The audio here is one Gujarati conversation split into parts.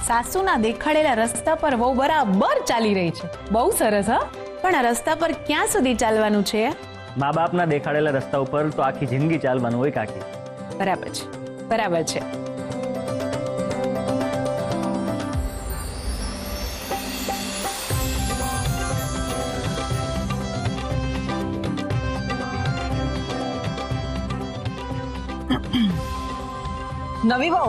સાસુના દેખાડેલા રસ્તા પર વહુ બરાબર ચાલી રહી છે. બહુ સરસ. હા, પણ આ રસ્તા પર ક્યાં સુધી ચાલવાનું છે? મા બાપના દેખાડેલા રસ્તા ઉપર તો આખી જિંદગી ચાલવાનું હોય કાકી. બરાબર છે, બરાબર છે. નવી બહુ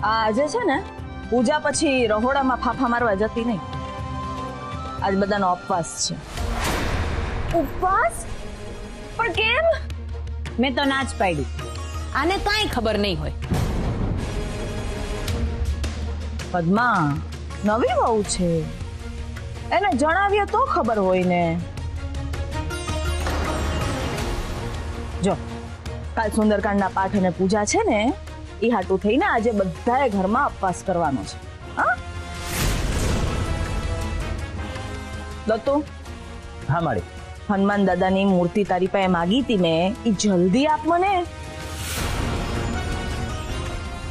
આજે છે ને પૂજા પછી રહોડામાં ફાફા મારવા જતી નહીં. આજ બધાનો ઉપવાસ છે. ઉપવાસ? પણ કેમ? મેં તો ના જ પાડી. આને કાંઈ ખબર નહીં હોય. પદ્મા, નવી બહુ છે, એને જણાવીએ તો ખબર હોય ને. જો કાલ સુંદરકાંડના પાઠ અને પૂજા છે ને, એ હાટું થઈને આજે બધાએ ઘરમાં ઉપવાસ કરવાનો છે. હા દત્તુ, હા માડી. હનુમાન દાદાની મૂર્તિ તારી પાસે માગી હતી ને, એ જલ્દી આપ મને.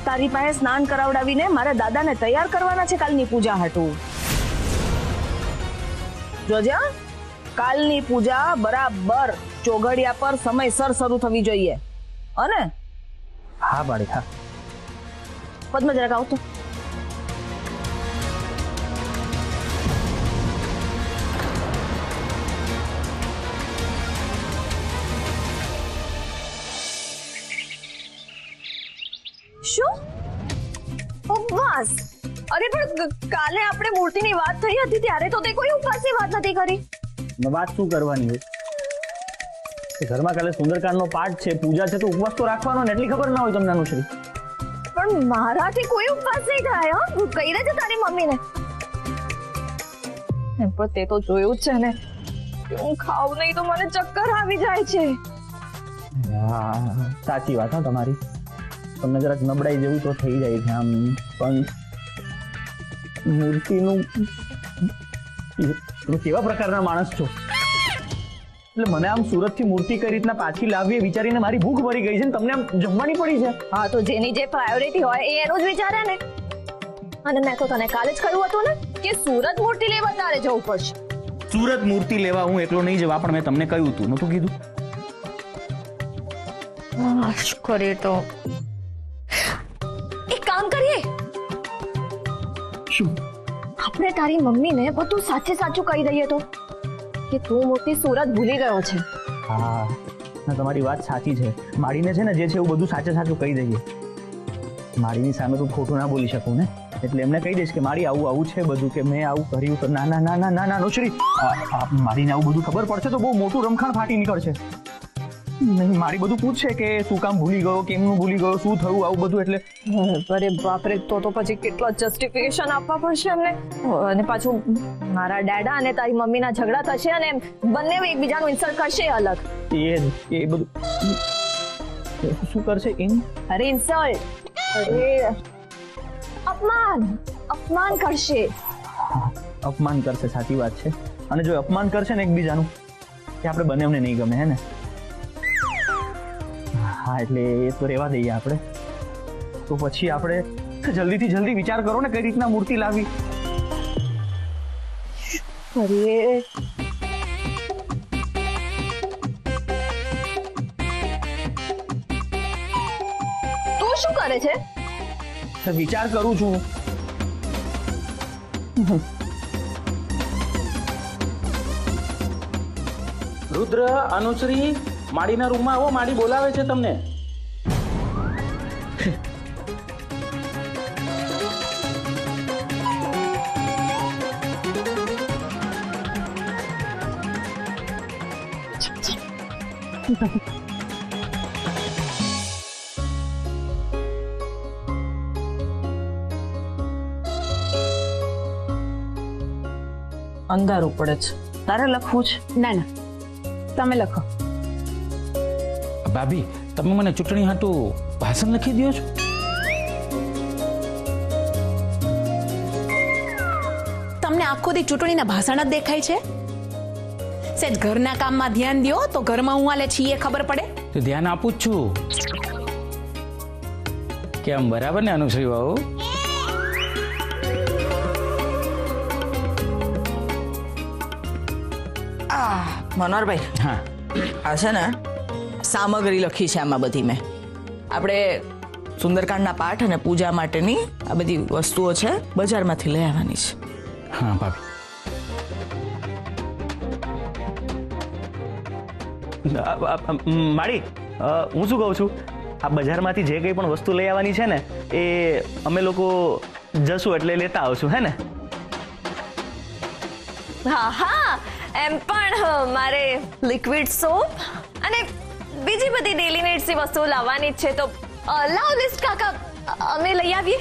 તારી પાસે સ્નાન કરાવડાવીને મારે દાદાને તૈયાર કરવાના છે કાલની પૂજા હાટું. જોજે, કાલની પૂજા બરાબર ચોઘડિયા પર સમયસર શરૂ થવી જોઈએ. અને હા માડી, હા. પદ્મ જરાક આવતો. શું ઉપવાસ? અરે પણ કાલે આપણે મૂર્તિની વાત થઈ હતી ત્યારે તો તે કોઈ ઉપવાસની વાત નથી કરી. વાત શું કરવાની હોય? ઘરમાં કાલે સુંદરકાંડનો પાઠ છે, પૂજા છે, તો ઉપવાસ તો રાખવાનો ને. એટલી ખબર ના હોય તમને અનુશ્રી? પણ મારાથી કોઈ ઉપવાસ નહીં થાય. હા, હું કહી દેજે તારી મમ્મીને. પણ તે તો જોયું જ છે ને, હું ખાવ નહીં તો મને ચક્કર આવી જાય છે. હા, સાચી વાત. હા તમારી, તમને જરાક નબળાઈ જેવું તો થઈ જાય છે આમ. પણ મૂર્તિનું કેવા પ્રકારના માણસ છો? એટલે મને આમ સુરતથી મૂર્તિ કઈ રીતના પાછી લાવીએ વિચારીને મારી ભૂખ મરી ગઈ છે ને તમને આમ જમવાની પડી છે. હા, તો જેની જે પ્રાયોરિટી હોય એ એનું જ વિચારે ને. અને મેં તો તને કાલે જ કહ્યું હતું ને કે સુરત મૂર્તિ લેવા તારે જવું પડશે. સુરત મૂર્તિ લેવા હું એકલો નહીં જવા, પણ મેં તમને કહ્યું હતું, નતું કીધું? કરે તો એક કામ કરીએ. શું? આપણે તારી મમ્મીને બધું સાચે સાચું કહી દઈએ તો કે તું મૂર્તિ સુરત ભૂલી ગયો છે. હા, તમારી વાત સાચી છે. માડીને છે ને જે છે એવું બધું સાચે સાચું કહી દઈએ. માડીની સામે તો ખોટું ના બોલી શકું ને, એટલે એમને કહી દઈશ કે મારી આવું આવું છે બધું, કે મેં આવું કર્યું. તો ના ના ના ના ના ના અનુશ્રી, માડીને આવું બધું ખબર પડશે તો બહુ મોટું રમખાણ ફાટી નીકળશે. નહીં, મારી બધું પૂછશે કે શું કામ ભૂલી ગયો, કેમનું ભૂલી ગયો, શું થયું, આવું બધું. એટલે અરે બાપરે, તો પછી કેટલા જસ્ટિફિકેશન આપવા પડશે એમને. અને પાછું મારા ડેડા અને તારી મમ્મીના ઝઘડા થશે અને બંને એકબીજાનું ઇન્સલ્ટ કરશે અલગ. એ બધું શું કરશે? અરે ઇન્સલ્ટ, અરે અપમાન કરશે. અપમાન કરશે, સાચી વાત છે. અને જો અપમાન કરશે ને એકબીજાનું, કે આપણે બંનેને નહીં ગમે, હે ને? હા, એટલે એ તો રહેવા દઈએ આપણે. તો પછી આપણે જલ્દીથી જલ્દી વિચાર કરો ને કઈ રીતના મૂર્તિ લાવી. અરે તું શું કરે છે? વિચાર કરું છું. રુદ્ર, અનુશ્રી, માડીના રૂમમાં આવો, માડી બોલાવે છે તમને. અંધારું પડે છે, તારે લખવું છે? ના ના, તમે લખો. ભાભી, તમે મને ચૂંટણી હાટું ભાષણ લખી દો છો? તમને આખો દી ચૂંટણીના ભાષણ જ દેખાય છે? સેજ ઘરના કામમાં ધ્યાન દ્યો તો ઘરમાં હું હાલે છીએ ખબર પડે. તો ધ્યાન આપું જ છું. કેમ બરાબર ને અનુશ્રી બાબુ? મનોહરભાઈ, હા, આ છે ને સામગ્રી લખી છે આમાં બધી મેં. આપણે સુંદરકાંડના પાઠ અને પૂજા માટેની આ બધી વસ્તુઓ છે, બજારમાંથી લઈ આવવાની છે. હા ભાભી. માડી, હું શું કહું છું, આ બજારમાંથી જે કંઈ પણ વસ્તુ લઈ આવવાની છે ને એ અમે લોકો જશું એટલે લેતા આવશું, હે ને? હા હા, એમ પણ મારે લિક્વિડ સોપ અને બીજી બધી ડેલી નીડ્સની વસ્તુઓ લાવવાની જ છે, તો લાવ લિસ્ટ કાકા, અમે લઈ આવીએ.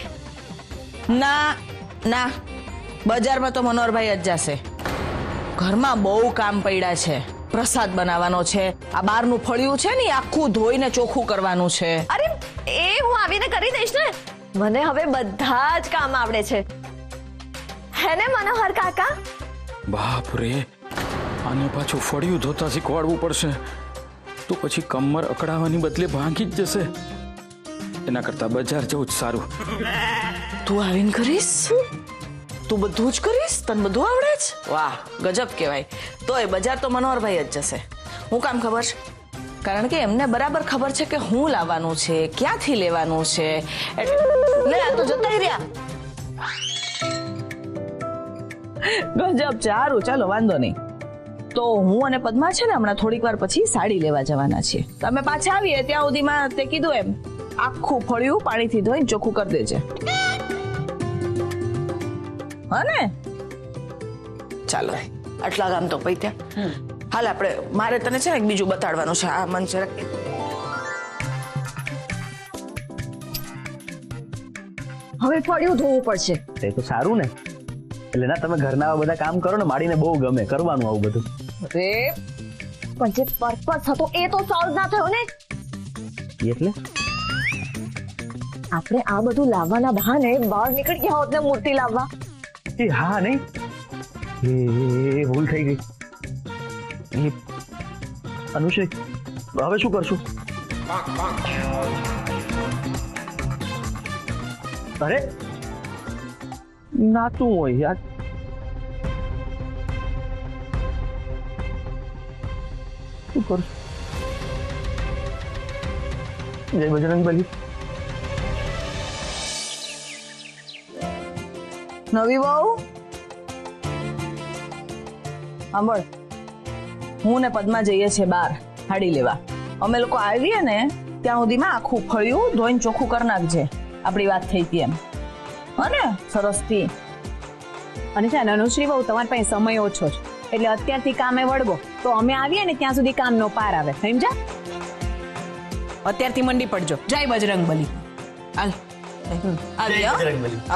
ના ના, બજારમાં તો મનોહરભાઈ જ જશે. ઘરમાં બહુ કામ પડ્યા છે. પ્રસાદ બનાવવાનો છે, આ બહારનું ફળિયું છે ને એ આખું ધોઈને ચોખ્ખું કરવાનું છે. અરે એ હું આવીને કરી દઈશ ને, મને હવે બધા જ કામ આવડે છે, હે ને મનોહર કાકા? બાપ રે, આને પાછું ફળિયું ધોતા શીખવાડવું પડશે, તો પછી કમર અકડાવવાની બદલે ભાંગી જ જશે. એના કરતા બજાર જવું જ સારું. તું આવીને કરીશ? તું બધું જ કરીશ? તને બધું આવડે જ? વાહ, ગજબ કહેવાય. તોય બજાર તો મનોહરભાઈ જ જશે. હું કામ ખબર છે? કારણ કે એમને બરાબર ખબર છે કે હું લાવવાનું છે, ક્યાંથી લેવાનું છે. લે, આ તો જતાય રહ્યા. ગજબ, સારું, ચાલો વાંધો નહીં. તો હું અને પદ્મા છે ને હમણાં થોડીક વાર પછી સાડી લેવા જવાના છીએ. તમે પાછા આવીએ ત્યાં સુધીમાં તે કીધું એમ આખું ફળિયું પાણીથી ધોઈને ચોખ્ખું કરી દેજે. હા ને? ચાલો, આટલા કામ તો પૈત્યા. હાલ આપણે, મારે તને છે ને એક બીજું બતાડવાનું છે. આ મન જરાક હવે ફળિયું ધોવું પડશે. એ તો સારું ને. એટલે ના, તમે ઘરના આવા બધા કામ કરો ને, માડીને બહુ ગમે કરવાનું આવું બધું. અરે પણ જે પર્પસ હતો એ તો સોલ્વ ના થયો ને. એટલે આપણે આ બધું લાવવાના બહાને બહાર નીકળી ગયા હોત ને મૂર્તિ લાવવા. એ હા નહીં, એ ભૂલ થઈ ગઈ. એ અનુશ્રી, હવે શું કરશું? અરે નાતું હોય યાર. શું કરું? જય બજરંગબલી. નવી વહુ સાંભળ, હું ને પદ્મા જઈએ છીએ બહાર હાડી લેવા. અમે લોકો આવીએ ને ત્યાં સુધીમાં આખું ફળિયું ધોઈને ચોખ્ખું કરી નાખજે. આપણી વાત થઈ હતી એમ, હા ને? સરસથી. અને છે ને અનુશ્રી બહુ, તમારી પાસે સમય ઓછો છે, એટલે અત્યારથી કામે વળગો તો અમે આવીએ ને ત્યાં સુધી કામનો પાર આવે, સમજ્યા? અત્યારથી મંડી પડજો. જય બજરંગબલી. હાલ આવીએ, હો?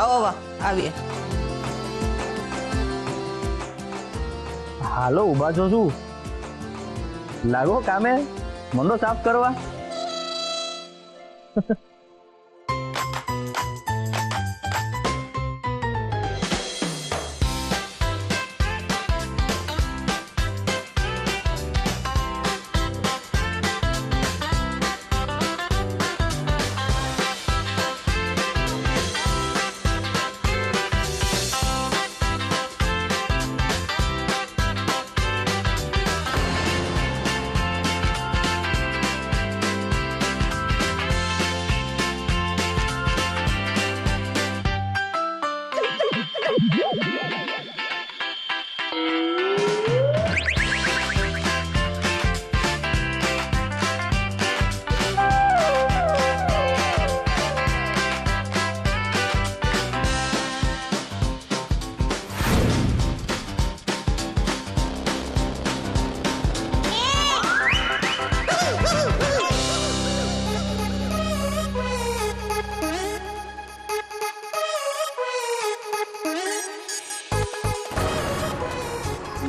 આવો આવો, આવીએ. હાલો, ઉભા છો શું? લાગો કામે, મંડો સાફ કરવા.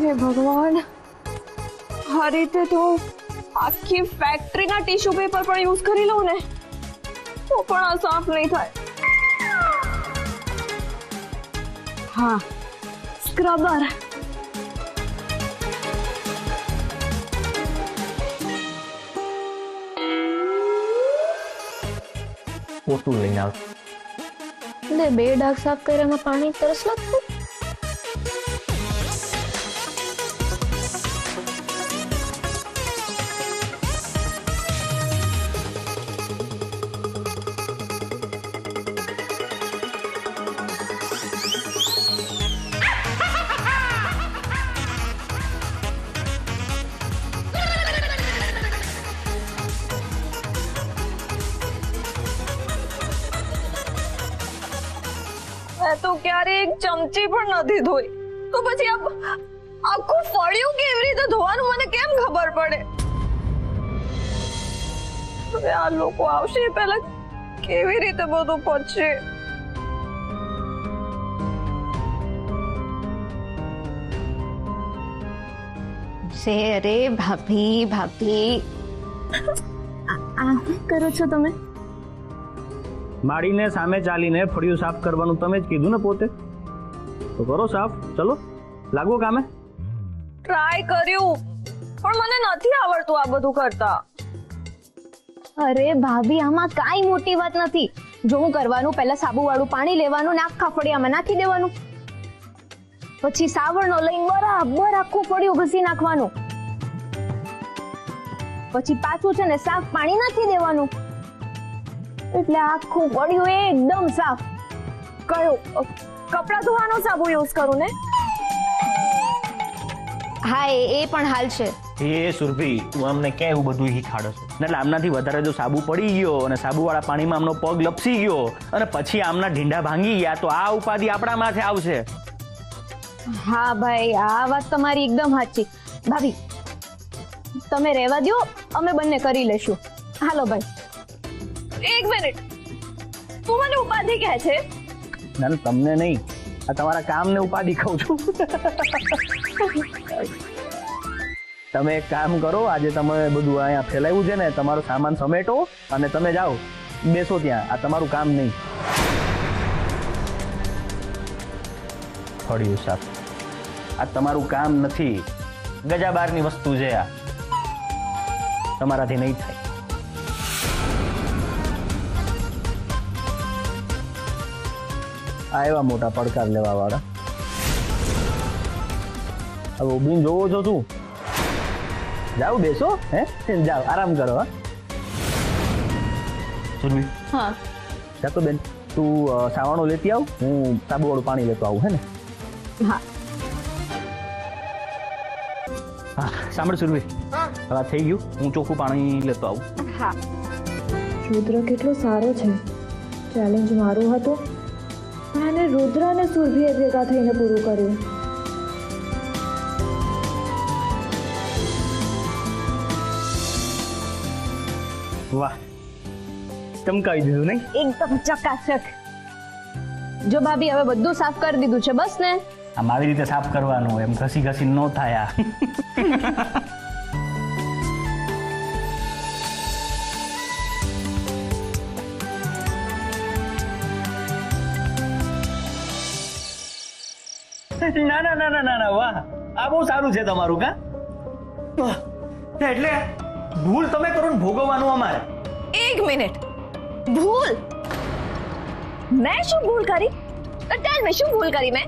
હે ભગવાન, આ રીતે તો આખી ફેક્ટરીના ટીશ્યુ પેપર પણ યુઝ કરી લઉં ને તો પણ આ સાફ નહીં થાય. હા, સ્ક્રબર. પોતું લઈને આવશે. એટલે 2 ડાઘ સાફ કર્યામાં પાણી તરસ લાગતું. તો ક્યારે એક ચમચી પણ નથી ધોઈ, તો પછી આખું ફળિયું કેવી રીતે ધોવાનું મને કેમ ખબર પડે? હવે આ લોકો આવશે એ પહેલા કેવી રીતે બધું પચશે? અરે ભાભી ભાભી, આ શું કરો છો તમે? માડીને સામે ચાલીને ફળિયું સાફ કરવાનું તમે જ કીધું ને પોતે, તો કરો સાફ. ચલો લાગો કામે. ટ્રાય કર્યું પણ મને નથી આવડતું આ બધું કરતા. અરે ભાભી, આમાં કાઈ મોટી વાત નથી. જો હું કરવાનું, પહેલા સાબુ વાળું પાણી લેવાનું ને આખા ફળિયામાં નાખી દેવાનું, પછી સાવરણો લઈને બરાબર આખું ફળિયું ઘસી નાખવાનું, પછી પાછું છે ને સાફ પાણી નાખી દેવાનું, એટલે આખું ફળિયું એકદમ સાફ. કયો કપડા ધોવાનો સાબુ યુઝ કરું ને? હા, એ પણ હાલ છે. એ સુરભી, તું અમને ક્યાં એવું બધું શીખાડો છો? એટલે આમનાથી વધારે જો સાબુ પડી ગયો અને સાબુવાળા પાણીમાં આમનો પગ લપસી ગયો અને પછી આમના ઢીંડા ભાંગી ગયા, તો આ ઉપાધિ આપણા માથે આવશે. હા ભાઈ, આ વાત તમારી એકદમ સાચી. ભાભી તમે રહેવા દો, અમે બંને કરી લેશું. હાલો ભાઈ. એક મિનિટ, તું મને ઉપાધિ કહે છે? ના, તમને નહીં, આ તમારા કામને ઉપાધિ કહું છું. તમે એક કામ કરો, આજે તમે બધું અહીંયા ફેલાવ્યું છે ને, તમારો સામાન સમેટો અને તમે જાઓ, બેસો ત્યાં. આ તમારું કામ નહીં. ફળિયું સાફ, આ તમારું કામ નથી. ગજાબારની વસ્તુ છે આ, તમારાથી નહીં થાય. આ એવા મોટા પડકાર લેવા વાળા. હવે ઉભીને જોવો છો તું? જાઓ, બેસો. હે, જાઓ, આરામ કરો. હા સુરભી, હા જા તો બેન, તું સાવાણો લેતી આવ, હું સાબુવાળું પાણી લેતો આવું. હે ને? હા. હા, સાંભળ સુરભી, હવે થઈ ગયું, હું ચોખ્ખું પાણી લેતો આવું. હા. રુદ્ર કેટલો સારો છે. ચેલેન્જ મારો હતો, અને રુદ્ર અને સુરભીએ ભેગા થઈને પૂરું કર્યું. વાહ, ચમકાવી દીધું નહીં? એકદમ ચકાચક. જો ભાભી, હવે બધું સાફ કરી દીધું છે, બસ ને? આમ આવી રીતે સાફ કરવાનું, એમ ઘસી ઘસી ન થાય. ના ના ના ના ના ના, વાહ, આ બહુ સારું છે તમારું. કા એટલે ભૂલ તમે કરો ને ભોગવવાનું અમારે. એક મિનિટ, ભૂલ? મેં શું ભૂલ કરી? ટેલ મી, શું ભૂલ કરી મેં?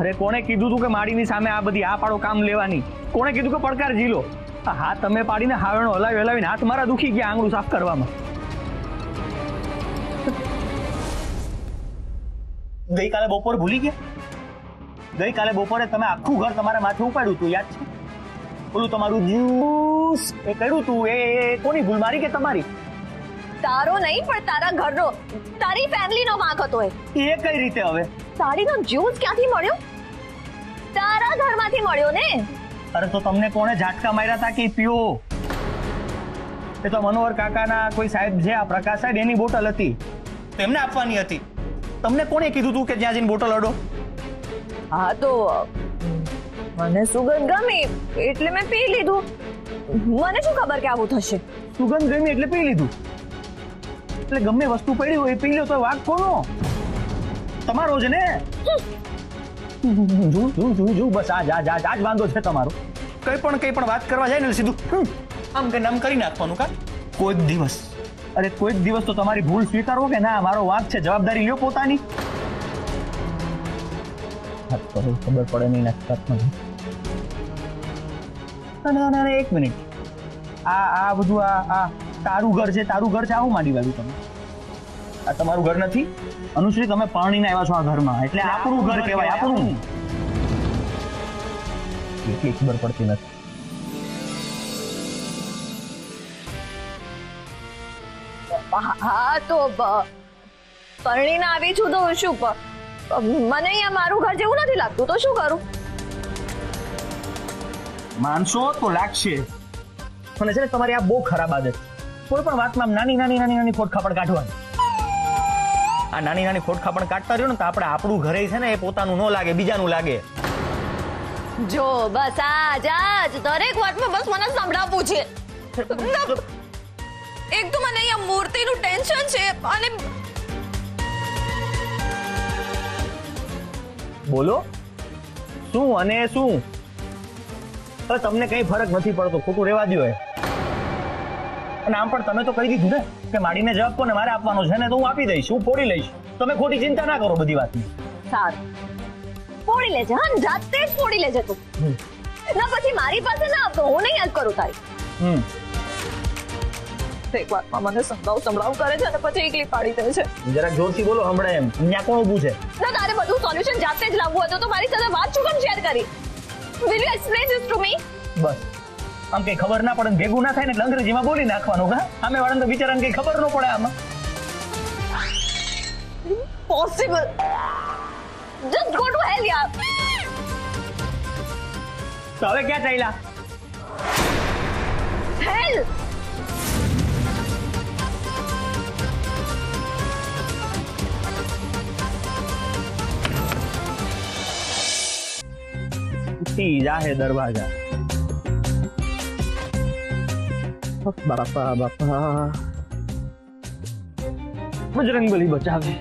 અરે કોણે કીધું તું કે માડીની સામે આ બધી આ પાડો કામ લેવાની? કોણે કીધું કે પડકાર ઝીલો? આ હાથ તમે પાડીને હાવણો હલાવી હલાવીને હાથ મારા દુખી ગયા આંગળું સાફ કરવામાં. ગઈકાલે બપોર ભૂલી ગયા? ગઈકાલે બપોરે તમે આખું ઘર તમારા માથે ઉપાડ્યું હતું, યાદ છે? ઓલું તમારું જ્યુસ એ કર્યું તું, એ કોની ભૂલ, મારી કે તમારી? તારો નહીં, પણ તારા ઘરનો, તારી ફેમિલીનો વાંક હતો એ. એ કઈ રીતે હવે? તારીનો જ્યુસ ક્યાંથી મળ્યો? તારા ઘરમાંથી મળ્યો ને. અરે તો તમને કોણે ઝાટકા માર્યા હતા કે પીઓ? એ તો મનોહર કાકાના કોઈ સાહેબ છે, આ પ્રકાશ સાહેબ, એની બોટલ હતી, તેમને આપવાની હતી. તમને કોણે કીધું તું કે જ્યાં જઈને બોટલ અડો? હા, તો મને સુગંધ ગમી એટલે મેં પી લીધું. મને શું ખબર કે આવું થશે? સુગંધ ગમી એટલે પી લીધું? એટલે ગમે વસ્તુ પડી હોય એ પી લો તો વાંક કોનો? તમારો જ ને. બસ આજ વાંધો છે તમારો. કઈ પણ વાત કરવા જાય ને સીધું આમ કે નામ કરી નાખવાનું. કા કોઈ દિવસ અરે કોઈક દિવસ તો તમારી ભૂલ સ્વીકારો કે ના મારો વાંક છે, જવાબદારી લ્યો પોતાની. ખબર પડે નહીં ના. એક મિનિટ, આ બધું આ તારું ઘર છે આવું માંડી વાળું તમે? આ તમારું ઘર નથી અનુશ્રી, તમે પરણીને આવ્યા છો આ ઘરમાં, એટલે આપણું ઘર કહેવાય, આપણું. એટલી ખબર પડતી નથી. હા તો પરણીને આવી છું તો શું મને અહીંયા મારું ઘર જેવું નથી લાગતું, તો શું કરું? માનશો તો લાગશે, પણ છે ને તમારી આ બહુ ખરાબ આદત. કોઈ પણ વાતમાં નાની ખોટ ખાપણ કાઢવાની. આ નાની ખોટ ખાપણ કાઢતા રહ્યો ને તો આપણે આપણું ઘરે છે ને એ પોતાનું ન લાગે, બીજાનું લાગે. જો બસ આજ દરેક વાતમાં બસ મને સંભળાવવું છે. એક તો મને અહીંયા મૂર્તિનું ટેન્શન છે અને બોલો શું અને શું? હવે તમને કઈ ફરક નથી પડતો, ખોટું રહેવા દો. અને આમ પણ તમે તો કહી દીધું ને કે માડીને જવાબ કોને મારે આપવાનો છે ને, તો હું આપી દઈશ, હું ફોડી લઈશ. તમે ખોટી ચિંતા ના કરો બધી વાતની. સારું, ફોડી લેજે. હા, જાતે જ ફોડી લેજે તું. ના પછી મારી પાસે ના આવતો, હું નહીં યાદ કરું તારી. એક વાતમાં મને સંભળાવ કરે છે અને પછી એકલી પાડી દે છે. જરાક જોરથી બોલો, હમણાં એમ અહીંયા કોણ ઊભું છે? ના, તારે બધું સોલ્યુશન જાતે જ લાવવું હતું તો મારી સાથે વાત શું કામ શેર કરી? Will you explain this to me? બસ આમ કઈ ખબર ના પડે, ભેગું ના થાય ને એટલે અંગ્રેજીમાં બોલી નાખવાનું. હા, સામે વાળાને તો બિચારાને કઈ ખબર ન પડે આમાં. Possible. Just go to hell, yaar. તો હવે ક્યાં ચાલ્યા? Hell. જાહે દરવાજા. બાપા બજરંગબલી બચાવે.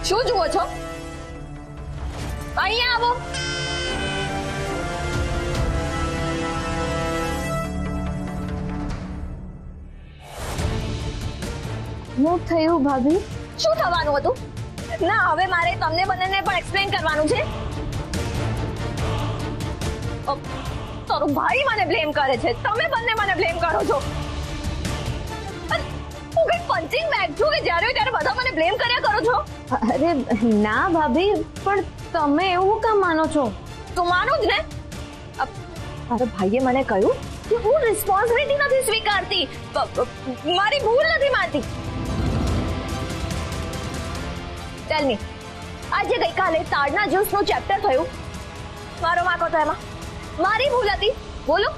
શું જુઓ છો? અહીંયા આવો. શું થયું ભાભી? શું થવાનું હતું? ના, હવે મારે તમને બંનેને પણ એક્સપ્લેન કરવાનું છે. તારો ભાઈ મને બ્લેમ કરે છે, તમે બંને મને બ્લેમ કરો છો. હું કઈ પંચિંગ બેગ છું કે જ્યારે ત્યારે બધા મને બ્લેમ કર્યા કરો છો? અરે ના ભાભી, પણ તમે એવું કામ માનો છો? તું માનું જ ને. મારા ભાઈએ મને કહ્યું કે હું રિસ્પોન્સિબિલિટી નથી સ્વીકારતી, મારી ભૂલ નથી માનતી. ટેલ મી, આજે ગઈકાલે તાડના જ્યુસનું ચેપ્ટર થયું, મારો વાંકો તો એમાં મારી ભૂલ હતી? બોલો.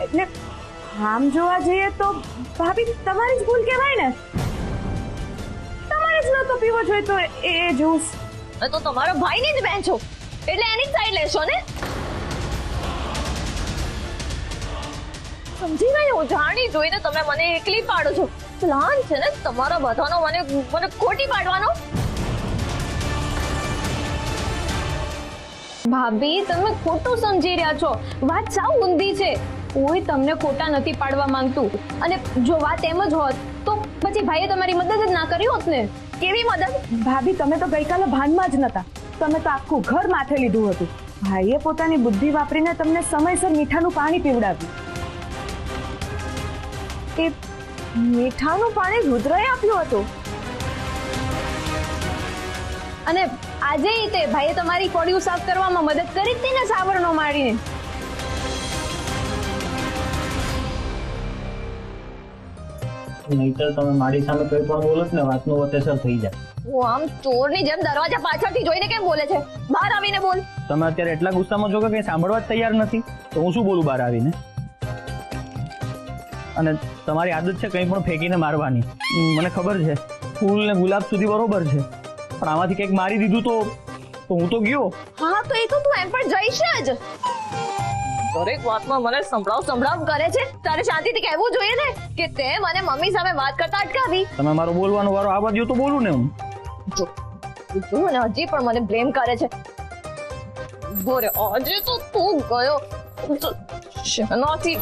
એટલે આમ જોવા જઈએ તો ભાભી તમારી જ ભૂલ કહેવાય ને. તમારે જ નતો પીવો જોઈએ તો એ જ્યુસ. તો તમારો ભાઈની જ બેન છો એટલે એની સાઈડ લેશો ને. સમજી ગઈ હું, જાણી જોઈને તમે મને એકલી પાડો છો. પ્લાન છે ને તમારા બધાનો મને ખોટી પાડવાનો. ભાભી તમે ખોટું સમજી રહ્યા છો, વાત સાવ ઊંધી છે. કોઈ તમને ખોટા નથી પાડવા માંગતું, અને જો વાત એમ જ હોત તો પછી ભાઈએ તમારી મદદ જ ના કરી હોત ને. કેવી મદદ? ભાભી તમે તો ગઈકાલે ભાનમાં જ નતા, તમે તો આખું ઘર માથે લીધું હતું. ભાઈએ પોતાની બુદ્ધિ વાપરીને તમને સમયસર મીઠાનું પાણી પીવડાવ્યું. એ મીઠાનું પાણી રુદ્રએ આપ્યું હતું. અને આજે તે ભાઈએ તમારી કોડિયું સાફ કરવામાં મદદ કરી હતી ને, સાવરણો મારીને. નહીતર તમે મારી સામે કોઈ પણ બોલો ને વાતનું વતેસર થઈ જાય. હું આમ ચોરની જેમ દરવાજા પાછળથી જોઈને કેમ બોલે છે? બહાર આવીને બોલ. તમે અત્યારે એટલા ગુસ્સામાં છો કે કઈ સાંભળવા જ તૈયાર નથી, તો હું શું બોલું બહાર આવીને? અને તમારી આદત છે કંઈ પણ ફેંકીને મારવાની. મને ખબર છે ફૂલ ને ગુલાબ સુધી બરોબર છે, પણ આમાંથી કંઈક મારી દીધું તો હું તો ગયો. હા તો એ તો તું એમ પણ જઈશ જ. દરેક વાતમાં મને સંભળાવ કરે છે. તારે શાંતિથી કહેવું જોઈએ ને કે તે મને મમ્મી સામે વાત કરતા અટકાવી. તમે મારો બોલવાનો વારો આવવા દો તો બોલું ને હું. જો અને હજી પણ મને બ્લેમ કરે છે. ઉભો રે આજે તો તું ગયો શેનાથી